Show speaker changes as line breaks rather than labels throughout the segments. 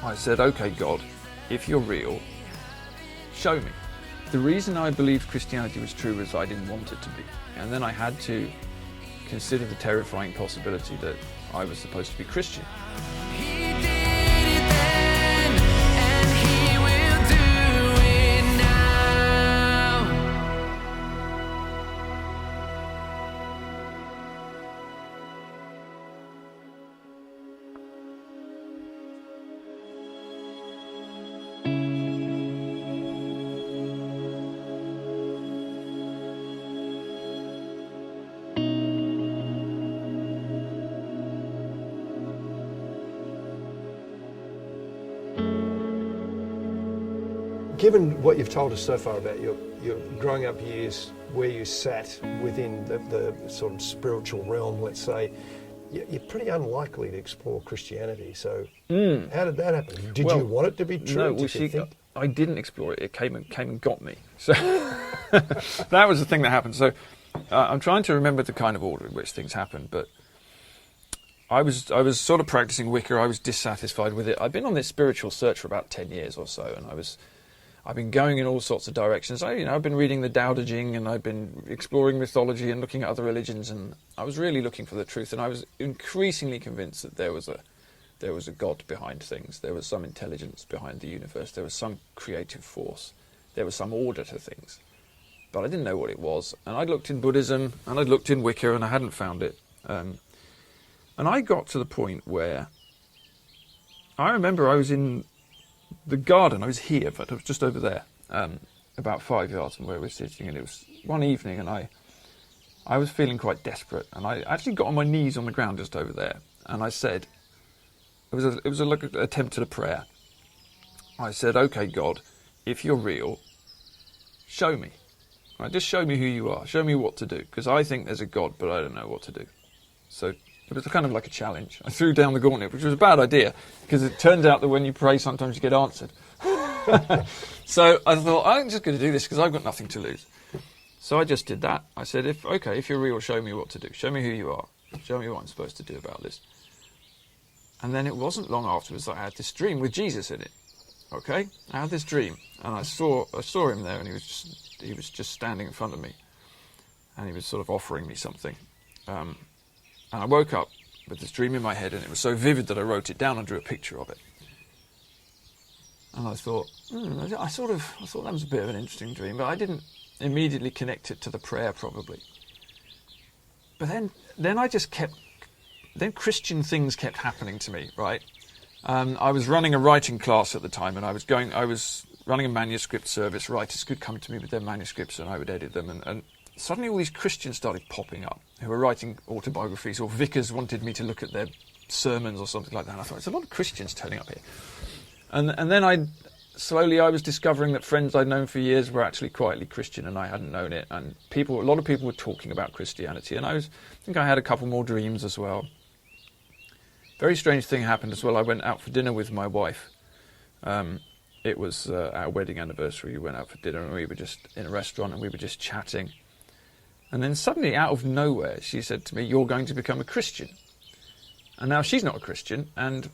I said, okay, God, if you're real, show me. The reason I believed Christianity was true was I didn't want it to be. And then I had to consider the terrifying possibility that I was supposed to be Christian.
Given what you've told us so far about your growing up years, where you sat within the sort of spiritual realm, let's say, you're pretty unlikely to explore Christianity. So how did that happen? Did you want it to be true?
No, I didn't explore it. It came and got me. So that was the thing that happened. So I'm trying to remember the kind of order in which things happened, but I was sort of practicing Wicca. I was dissatisfied with it. I've been on this spiritual search for about 10 years or so, and I've been going in all sorts of directions. I've been reading the Tao Te Ching, and I've been exploring mythology and looking at other religions, and I was really looking for the truth. And I was increasingly convinced that there was a God behind things. There was some intelligence behind the universe. There was some creative force. There was some order to things. But I didn't know what it was. And I'd looked in Buddhism, and I'd looked in Wicca, and I hadn't found it. And I got to the point where I remember I was in the garden. I was here, but I was just over there, about 5 yards from where we were sitting, and it was one evening, and I was feeling quite desperate, and I actually got on my knees on the ground just over there, and I said, it was like an attempt at a prayer. I said, okay, God, if you're real, show me. Right, just show me who you are. Show me what to do, because I think there's a God, but I don't know what to do. So it was kind of like a challenge. I threw down the gauntlet, which was a bad idea, because it turns out that when you pray, sometimes you get answered. So I thought, I'm just going to do this because I've got nothing to lose. So I just did that. I said, if you're real, show me what to do. Show me who you are. Show me what I'm supposed to do about this. And then it wasn't long afterwards that I had this dream with Jesus in it. Okay? I had this dream, and I saw him there, and he was just standing in front of me, and he was sort of offering me something. And I woke up with this dream in my head, and it was so vivid that I wrote it down and drew a picture of it. And I thought, I thought that was a bit of an interesting dream, but I didn't immediately connect it to the prayer, probably. But then I just then Christian things kept happening to me, right? I was running a writing class at the time, and I was running a manuscript service. Writers could come to me with their manuscripts, and I would edit them, and suddenly all these Christians started popping up who were writing autobiographies, or vicars wanted me to look at their sermons or something like that. And I thought, there's a lot of Christians turning up here. And then I was discovering that friends I'd known for years were actually quietly Christian, and I hadn't known it. And a lot of people were talking about Christianity, and I think I had a couple more dreams as well. Very strange thing happened as well. I went out for dinner with my wife. It was our wedding anniversary. We went out for dinner, and we were just in a restaurant, and we were just chatting. And then suddenly, out of nowhere, she said to me, "You're going to become a Christian." And now she's not a Christian, and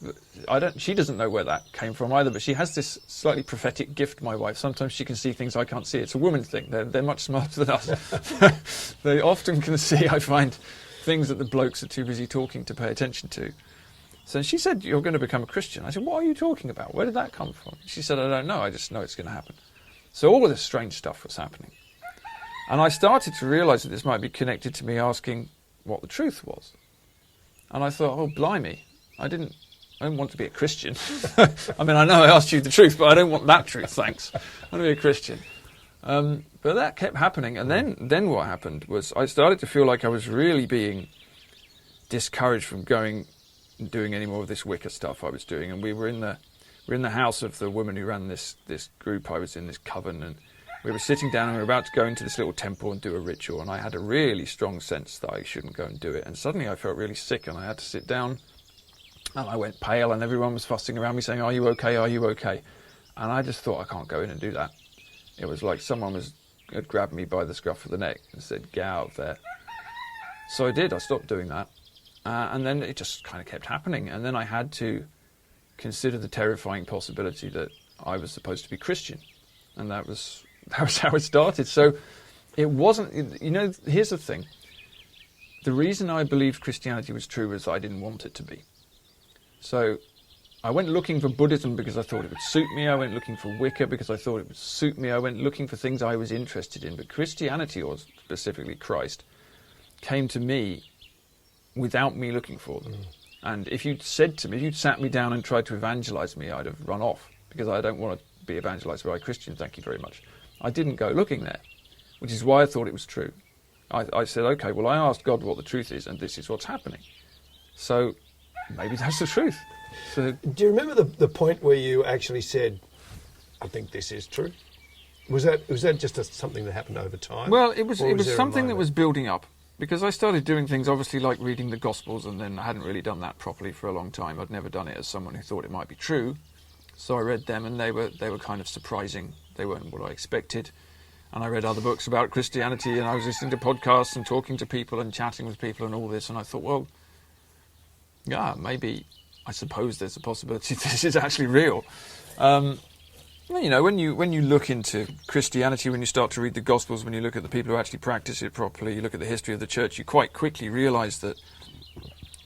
she doesn't know where that came from either, but she has this slightly prophetic gift, my wife. Sometimes she can see things I can't see. It's a woman thing. They're much smarter than us. They often can see, I find, things that the blokes are too busy talking to pay attention to. So she said, "You're going to become a Christian." I said, "What are you talking about? Where did that come from?" She said, "I don't know. I just know it's going to happen." So all of this strange stuff was happening. And I started to realise that this might be connected to me asking what the truth was. And I thought, oh, blimey, I don't want to be a Christian. I mean, I know I asked you the truth, but I don't want that truth, thanks. I want to be a Christian. But that kept happening. And then what happened was I started to feel like I was really being discouraged from going and doing any more of this Wicca stuff I was doing. And we were in the house of the woman who ran this group. I was in this coven, and we were sitting down, and we were about to go into this little temple and do a ritual, and I had a really strong sense that I shouldn't go and do it. And suddenly I felt really sick, and I had to sit down, and I went pale, and everyone was fussing around me saying, "Are you okay? Are you okay?" And I just thought, I can't go in and do that. It was like someone had grabbed me by the scruff of the neck and said, "Get out of there." So I did. I stopped doing that. And then it just kind of kept happening. And then I had to consider the terrifying possibility that I was supposed to be Christian, and that was how it started. So it wasn't. Here's the thing: the reason I believed Christianity was true was I didn't want it to be. So I went looking for Buddhism because I thought it would suit me. I went looking for Wicca because I thought it would suit me. I went looking for things I was interested in. But Christianity, or specifically Christ, came to me without me looking for them. And if you'd sat me down and tried to evangelize me, I'd have run off, because I don't want to be evangelized by a Christian, thank you very much. I didn't go looking there, which is why I thought it was true. I said, okay, well, I asked God what the truth is, and this is what's happening. So maybe that's the truth. So,
do you remember the point where you actually said, I think this is true? Was that just something that happened over time?
Well, it was something that was building up, because I started doing things obviously like reading the Gospels, and then I hadn't really done that properly for a long time. I'd never done it as someone who thought it might be true. So I read them, and they were kind of surprising. They weren't what I expected. And I read other books about Christianity, and I was listening to podcasts and talking to people and chatting with people and all this, and I thought, well, yeah, maybe, I suppose there's a possibility this is actually real. When you look into Christianity, when you start to read the Gospels, when you look at the people who actually practice it properly, you look at the history of the church, you quite quickly realise that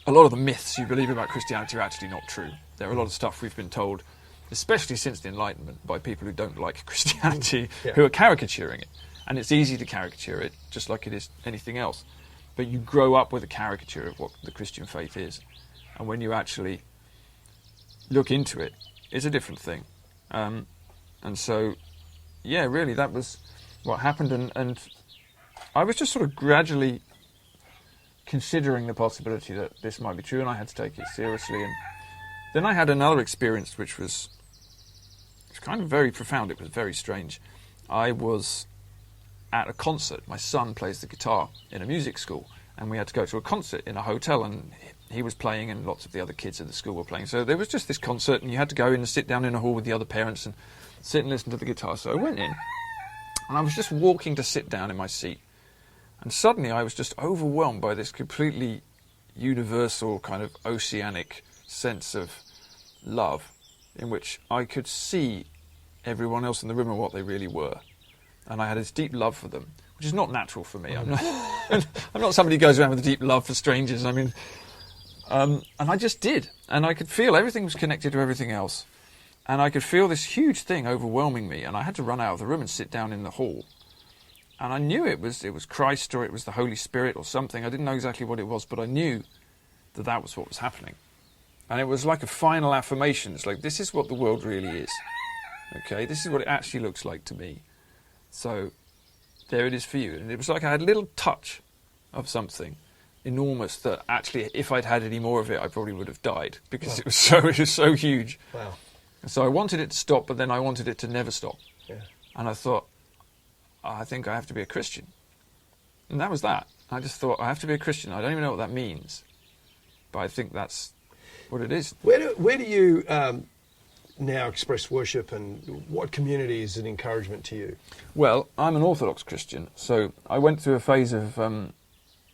a lot of the myths you believe about Christianity are actually not true. There are a lot of stuff we've been told, especially since the Enlightenment, by people who don't like Christianity, who are caricaturing it. And it's easy to caricature it, just like it is anything else. But you grow up with a caricature of what the Christian faith is. And when you actually look into it, it's a different thing. And so, yeah, really, that was what happened. And I was just sort of gradually considering the possibility that this might be true, and I had to take it seriously. And then I had another experience which was kind of very profound. It was very strange. I was at a concert. My son plays the guitar in a music school, and we had to go to a concert in a hotel, and he was playing and lots of the other kids at the school were playing. So there was just this concert, and you had to go in and sit down in a hall with the other parents and sit and listen to the guitar. So I went in, and I was just walking to sit down in my seat, and suddenly I was just overwhelmed by this completely universal kind of oceanic sense of love, in which I could see everyone else in the room and what they really were. And I had this deep love for them, which is not natural for me. I'm not somebody who goes around with a deep love for strangers. I mean, and I just did. And I could feel everything was connected to everything else. And I could feel this huge thing overwhelming me. And I had to run out of the room and sit down in the hall. And I knew it was Christ, or it was the Holy Spirit or something. I didn't know exactly what it was, but I knew that was what was happening. And it was like a final affirmation. It's like, this is what the world really is. Okay, this is what it actually looks like to me. So there it is for you. And it was like I had a little touch of something enormous that actually, if I'd had any more of it, I probably would have died, because it was so huge.
Wow.
So I wanted it to stop, but then I wanted it to never stop.
Yeah.
And I thought, I think I have to be a Christian. And that was that. I just thought, I have to be a Christian. I don't even know what that means, but I think that's what it is.
Where do you now express worship, and what community is an encouragement to you? Well,
I'm an Orthodox Christian, so I went through a phase of,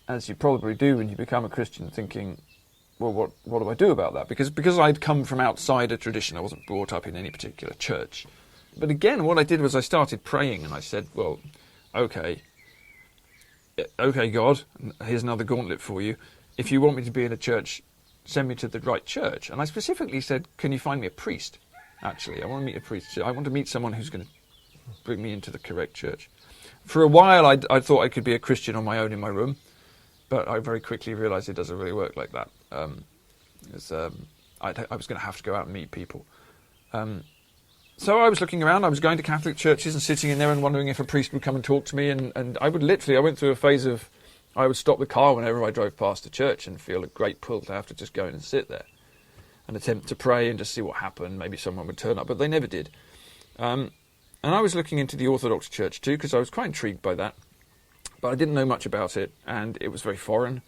as you probably do when you become a Christian, thinking, well, what do I do about that? Because I'd come from outside a tradition. I wasn't brought up in any particular church. But again, what I did was I started praying, and I said, well, okay, God, here's another gauntlet for you. If you want me to be in a church, send me to the right church. And I specifically said, can you find me a priest? Actually, I want to meet a priest. I want to meet someone who's going to bring me into the correct church. For a while, I thought I could be a Christian on my own in my room, but I very quickly realised it doesn't really work like that. I was going to have to go out and meet people. So I was looking around. I was going to Catholic churches and sitting in there and wondering if a priest would come and talk to me. And I went through a phase of, I would stop the car whenever I drove past a church and feel a great pull to have to just go in and sit there and attempt to pray and just see what happened. Maybe someone would turn up, but they never did. And I was looking into the Orthodox Church too, because I was quite intrigued by that. But I didn't know much about it, and it was very foreign.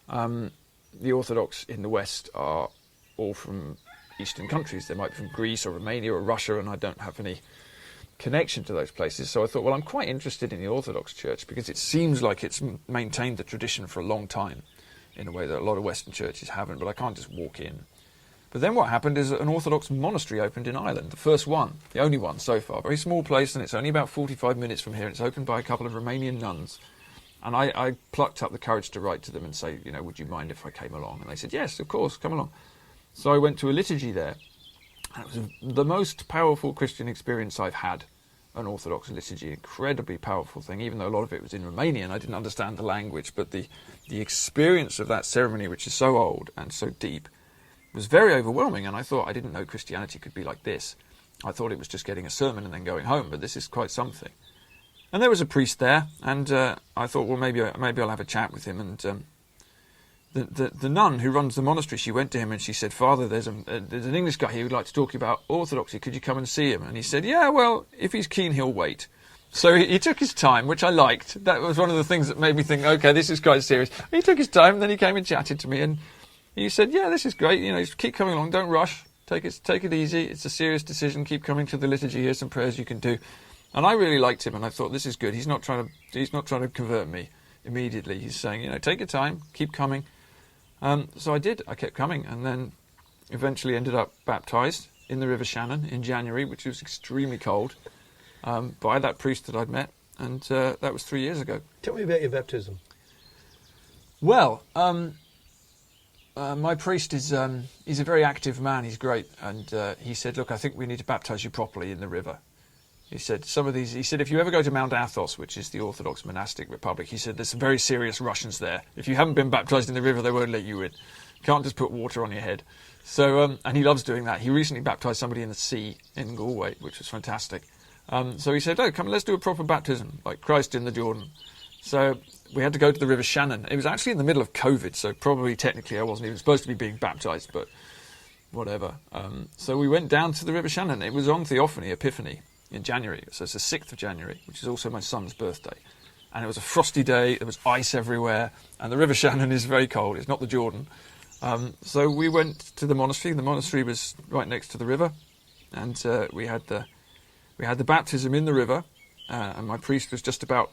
The Orthodox in the West are all from Eastern countries. They might be from Greece or Romania or Russia, and I don't have any connection to those places. So I thought, well, I'm quite interested in the Orthodox Church, because it seems like it's maintained the tradition for a long time in a way that a lot of Western churches haven't, but I can't just walk in. But then what happened is that an Orthodox monastery opened in Ireland, the first one, the only one so far. Very small place, and it's only about 45 minutes from here. It's opened by a couple of Romanian nuns. And I plucked up the courage to write to them and say, would you mind if I came along? And they said, yes, of course, come along. So I went to a liturgy there. And it was the most powerful Christian experience I've had, an Orthodox liturgy. Incredibly powerful thing, even though a lot of it was in Romanian. I didn't understand the language, but the experience of that ceremony, which is so old and so deep, was very overwhelming. And I thought, I didn't know Christianity could be like this. I thought it was just getting a sermon and then going home, but this is quite something. And there was a priest there, and I thought, well, maybe I'll have a chat with him. And the nun who runs the monastery, she went to him and she said, Father, there's an English guy here who'd like to talk to you about Orthodoxy. Could you come and see him? And he said, yeah, well, if he's keen, he'll wait. So he took his time, which I liked. That was one of the things that made me think, okay, this is quite serious. He took his time, and then he came and chatted to me, and he said, yeah, this is great. Just keep coming along. Don't rush. Take it easy. It's a serious decision. Keep coming to the liturgy. Here's some prayers you can do. And I really liked him, and I thought, this is good. He's not trying to convert me immediately. He's saying, take your time, keep coming. So I did. I kept coming, and then eventually ended up baptised in the River Shannon in January, which was extremely cold, by that priest that I'd met, and that was 3 years ago.
Tell me about your baptism.
Well, my priest he's a very active man. He's great, and he said, look, I think we need to baptise you properly in the river. He said, if you ever go to Mount Athos, which is the Orthodox monastic republic, he said, there's some very serious Russians there. If you haven't been baptised in the river, they won't let you in. You can't just put water on your head. So, and he loves doing that. He recently baptised somebody in the sea in Galway, which was fantastic. So he said, come, let's do a proper baptism, like Christ in the Jordan. So we had to go to the River Shannon. It was actually in the middle of COVID, so probably technically I wasn't even supposed to be being baptised, but whatever. So we went down to the River Shannon. It was on Theophany, Epiphany, in January, so it's the 6th of January, which is also my son's birthday. And it was a frosty day, there was ice everywhere, and the River Shannon is very cold, it's not the Jordan. So we went to the monastery. The monastery was right next to the river, and we had the baptism in the river, and my priest was just about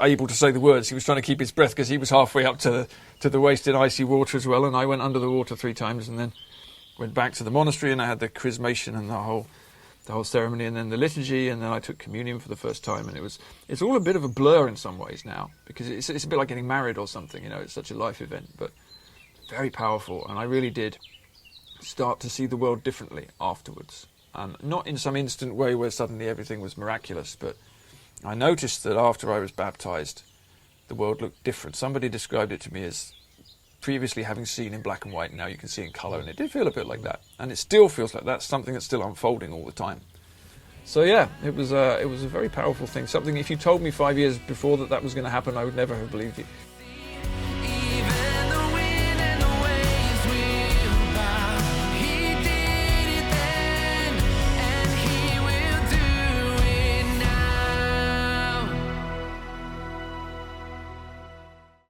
able to say the words. He was trying to keep his breath because he was halfway up to the waist in icy water as well, and I went under the water 3 times and then went back to the monastery, and I had the chrismation and the whole ceremony, and then the liturgy, and then I took communion for the first time, and it's all a bit of a blur in some ways now, because it's a bit like getting married or something, it's such a life event, but very powerful, and I really did start to see the world differently afterwards. Not in some instant way where suddenly everything was miraculous, but I noticed that after I was baptised, the world looked different. Somebody described it to me as previously having seen in black and white, now you can see in colour, and it did feel a bit like that, and it still feels like that. Something that's still unfolding all the time. So yeah, it was a very powerful thing. Something, if you told me 5 years before that was going to happen, I would never have believed you.